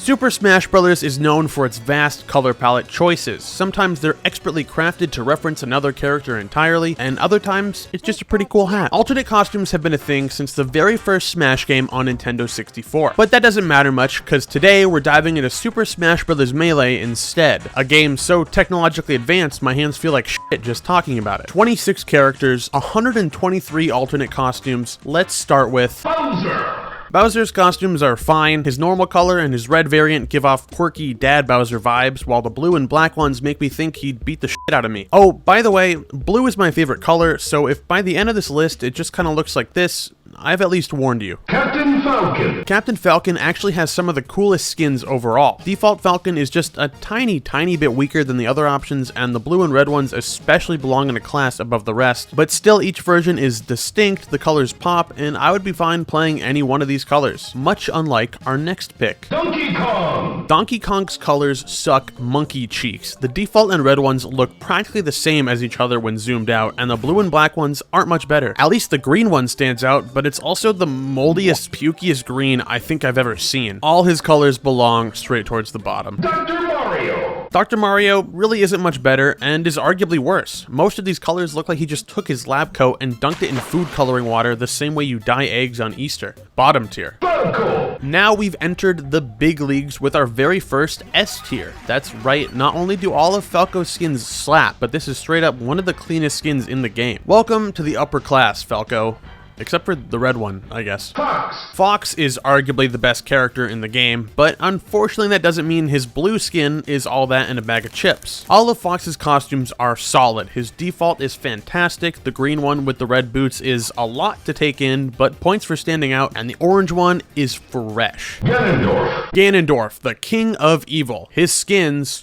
Super Smash Bros. Is known for its vast color palette choices. Sometimes they're expertly crafted to reference another character entirely, and other times it's just a pretty cool hat. Alternate costumes have been a thing since the very first Smash game on Nintendo 64. But that doesn't matter much, because today we're diving into Super Smash Bros. Melee instead. A game so technologically advanced, my hands feel like shit just talking about it. 26 characters, 123 alternate costumes. Let's start with Bowser. Bowser's costumes are fine. His normal color and his red variant give off quirky Dad Bowser vibes, while the blue and black ones make me think he'd beat the shit out of me. Oh, by the way, blue is my favorite color, so if by the end of this list it just kind of looks like this, I've at least warned you. Captain Falcon. Captain Falcon actually has some of the coolest skins overall. Default Falcon is just a tiny bit weaker than the other options, and the blue and red ones especially belong in a class above the rest, but still each version is distinct, the colors pop, and I would be fine playing any one of these colors, much unlike our next pick. Donkey Kong! Donkey Kong's colors suck monkey cheeks. The default and red ones look practically the same as each other when zoomed out, and the blue and black ones aren't much better. At least the green one stands out, but it's also the moldiest, pukiest green I think I've ever seen. All his colors belong straight towards the bottom. Dr. Mario! Dr. Mario really isn't much better and is arguably worse. Most of these colors look like he just took his lab coat and dunked it in food coloring water the same way you dye eggs on Easter. Bottom tier. FALCON! Now we've entered the big leagues with our very first S tier. That's right, not only do all of Falco's skins slap, but this is straight up one of the cleanest skins in the game. Welcome to the upper class, Falco. Except for the red one, I guess. Fox! Fox is arguably the best character in the game, but unfortunately that doesn't mean his blue skin is all that in a bag of chips. All of Fox's costumes are solid. His default is fantastic, the green one with the red boots is a lot to take in, but points for standing out, and the orange one is fresh. Ganondorf! Ganondorf, the king of evil. His skins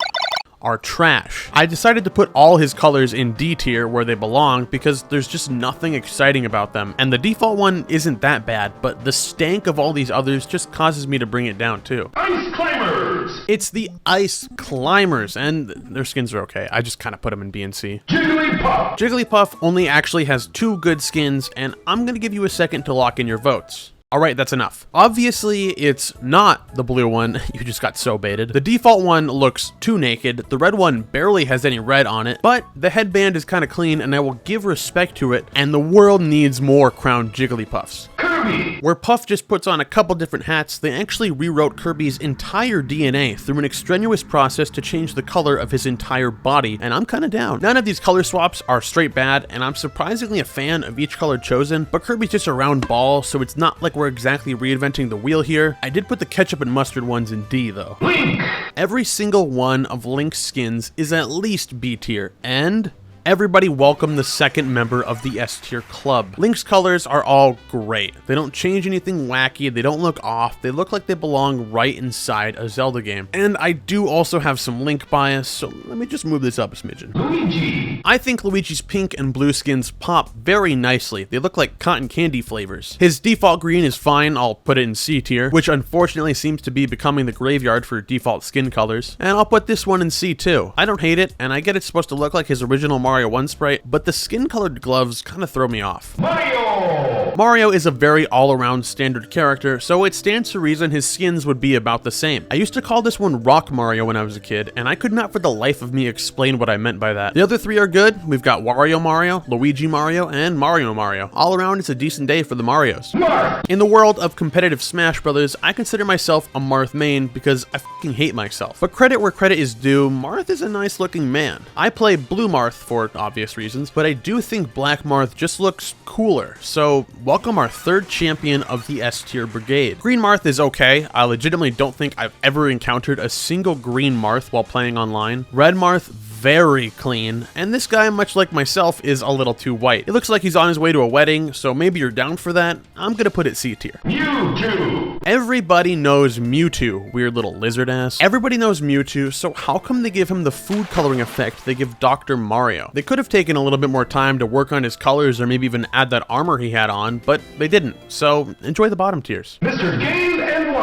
are trash. I decided to put all his colors in D tier where they belong because there's just nothing exciting about them, and the default one isn't that bad, but the stank of all these others just causes me to bring it down too. Ice Climbers! It's the Ice Climbers, and their skins are okay. I just kind of put them in B and C. Jigglypuff! Jigglypuff only actually has 2 good skins, and I'm gonna give you a second to lock in your votes. Alright, that's enough. Obviously, it's not the blue one. You just got so baited. The default one looks too naked. The red one barely has any red on it, but the headband is kind of clean, and I will give respect to it, and the world needs more crowned Jigglypuffs. Kirby! Where Puff just puts on a couple different hats, they actually rewrote Kirby's entire DNA through an extraneous process to change the color of his entire body, and I'm kinda down. None of these color swaps are straight bad, and I'm surprisingly a fan of each color chosen, but Kirby's just a round ball, so it's not like we're exactly reinventing the wheel here. I did put the ketchup and mustard ones in D though. Link! Every single one of Link's skins is at least B tier, and everybody welcome the second member of the S tier club. Link's colors are all great. They don't change anything wacky, they don't look off, they look like they belong right inside a Zelda game. And I do also have some Link bias, so let me just move this up a smidgen. Luigi! I think Luigi's pink and blue skins pop very nicely. They look like cotton candy flavors. His default green is fine, I'll put it in C tier, which unfortunately seems to be becoming the graveyard for default skin colors. And I'll put this one in C too. I don't hate it, and I get it's supposed to look like his original Mario 1 sprite, but the skin-colored gloves kind of throw me off. Mario! Mario is a very all-around standard character, so it stands to reason his skins would be about the same. I used to call this one Rock Mario when I was a kid, and I could not for the life of me explain what I meant by that. The other 3 are good. We've got Wario Mario, Luigi Mario, and Mario Mario. All around, it's a decent day for the Marios. Marth! In the world of competitive Smash Brothers, I consider myself a Marth main because I fucking hate myself. But credit where credit is due, Marth is a nice looking man. I play Blue Marth for obvious reasons, but I do think Black Marth just looks cooler, so welcome our 3rd champion of the S tier brigade. Green Marth is okay. I legitimately don't think I've ever encountered a single green Marth while playing online. Red Marth, very clean, and this guy, much like myself, is a little too white. It looks like he's on his way to a wedding, so maybe you're down for that. I'm gonna put it C tier. Mewtwo! Everybody knows Mewtwo, weird little lizard ass. Everybody knows Mewtwo, so how come they give him the food coloring effect they give Dr. Mario? They could have taken a little bit more time to work on his colors or maybe even add that armor he had on, but they didn't, so enjoy the bottom tiers. Mr. Game &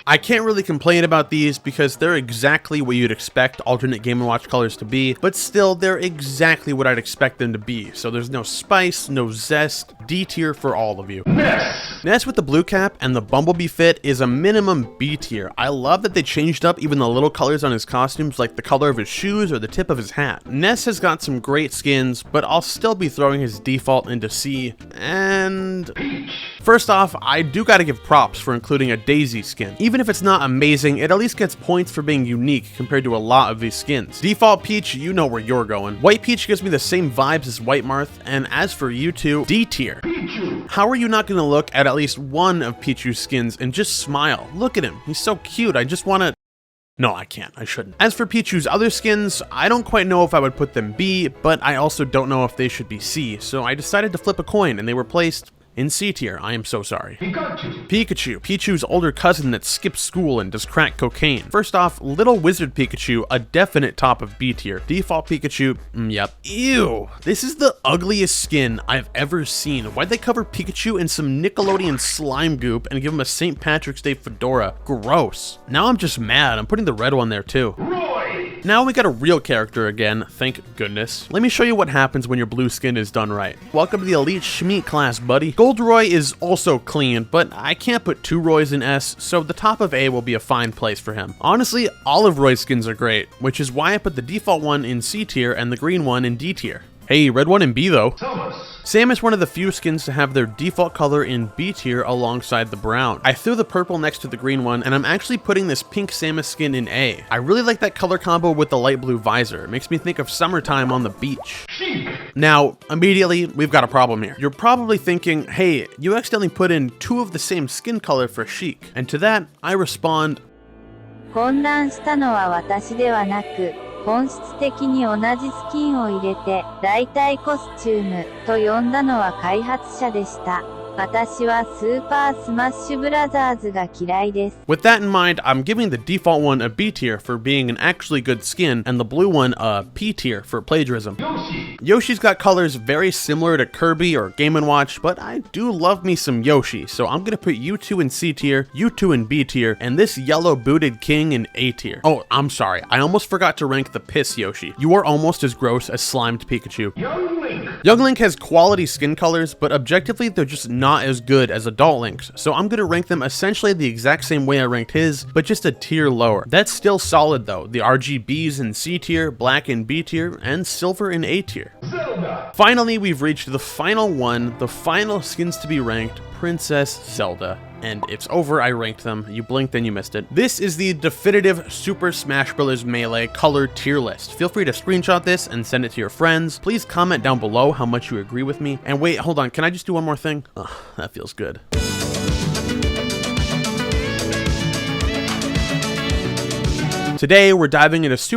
I can't really complain about these because they're exactly what you'd expect alternate Game & Watch colors to be, but still they're exactly what I'd expect them to be. So there's no spice, no zest, D tier for all of you. NESS with the blue cap and the Bumblebee fit is a minimum B tier. I love that they changed up even the little colors on his costumes, like the color of his shoes or the tip of his hat. NESS has got some great skins, but I'll still be throwing his default into C. And first off, I do gotta give props for including a Daisy skin. Even if it's not amazing, it at least gets points for being unique compared to a lot of these skins. Default Peach, you know where you're going. White Peach gives me the same vibes as White Marth, and as for you two, D tier. How are you not gonna look at least one of Pichu's skins and just smile? Look at him, he's so cute, I just wanna... No, I can't. I shouldn't. As for Pichu's other skins, I don't quite know if I would put them B, but I also don't know if they should be C, so I decided to flip a coin and they were placed in C tier. I am so sorry. Pikachu, Pichu's older cousin that skips school and does crack cocaine. First off, Little Wizard Pikachu, a definite top of B tier. Default Pikachu, yep. Ew, this is the ugliest skin I've ever seen. Why'd they cover Pikachu in some Nickelodeon slime goop and give him a St. Patrick's Day fedora? Gross. Now I'm just mad. I'm putting the red one there too. Now we got a real character again, thank goodness. Let me show you what happens when your blue skin is done right. Welcome to the Elite Schmeat class, buddy. Gold Roy is also clean, but I can't put two Roys in S, so the top of A will be a fine place for him. Honestly, all of Roy's skins are great, which is why I put the default one in C tier and the green one in D tier. Hey, red one in B though. SAMUS, one of the few skins to have their default color in B tier alongside the brown. I threw the purple next to the green one, and I'm actually putting this pink SAMUS skin in A. I really like that color combo with the light blue visor. It makes me think of summertime on the beach. Now, immediately, we've got a problem here. You're probably thinking, hey, you accidentally put in two of the same skin color for Sheik. And to that, I respond, 混乱したのは私ではなく、本質的に同じスキンを入れて、代替コスチュームと呼んだのは開発者でした。私はスーパースマッシュブラザーズが嫌いです。 With that in mind, I'm giving the default one a B tier for being an actually good skin, and the blue one a P tier for plagiarism. Yoshi's got colors very similar to Kirby or Game & Watch, but I do love me some Yoshi, so I'm gonna put you two in C tier, you two in B tier, and this yellow booted king in A tier. Oh, I'm sorry, I almost forgot to rank the piss Yoshi. You are almost as gross as slimed Pikachu. Young Link has quality skin colors, but objectively they're just not as good as adult Link's, so I'm gonna rank them essentially the exact same way I ranked his, but just a tier lower. That's still solid though. The RGBs in C tier, black in B tier, and silver in A tier. ZELDA. Finally, we've reached the final one, the final skins to be ranked, Princess Zelda. And it's over, I ranked them. You blinked and you missed it. This is the definitive Super Smash Bros. Melee color tier list. Feel free to screenshot this and send it to your friends. Please comment down below how much you agree with me. And wait, hold on, can I just do one more thing? Ugh, that feels good. Today, we're diving into Super